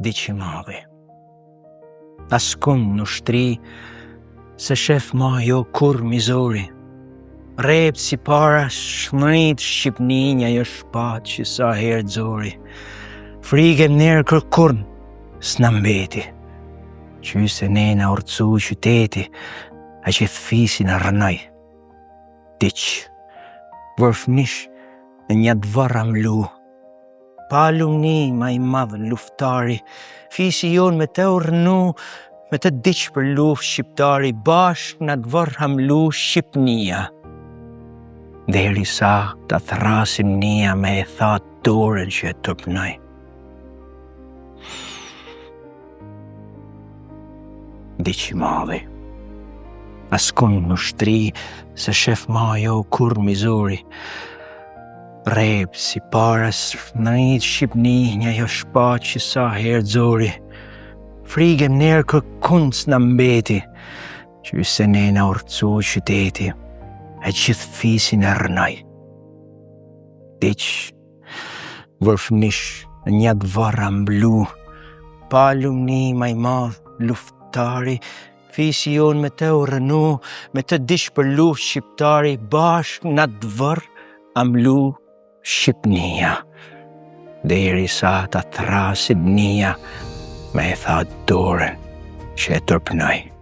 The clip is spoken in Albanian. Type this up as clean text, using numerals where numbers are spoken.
diçi madhi. Askund në shtri, se shef ma jo kur mizori. Rep si para shnrit Shqipninja jo shpat që sa herë zori. Frige nërë kërkurn s'na mbeti. Qyse ne na urcu qyteti, a që thfisi na rënoj. Diq, vërfnish në një dvarra mlu. Pa lumni ma i madh luftari, fisi jon me të urnu, me të diq për luft shqiptari, bashk në dvarra mlu Shqipnia. Deri sa ta thrasim nia me e tha dorën që e tërpnoj. Diçi madhi. Askund në shtri, se shef ma jo kur mizori. Rep si para shnrit Shqipninja jo shpat që sa herë zori. Frige nërë kërkund s'na mbeti, qyse ne na urcu qyteti, e gjithë fisin e rënoj. Diq, vërfnish në një dvarra mblu, pa lumni ma i madh luftari, fisi jon me të urnu, me të dish për luft shqiptari, bashk në dvarra mblu Shqipnia. Deri sa ta thrasim nia, me e tha dorën që e tërpnoj.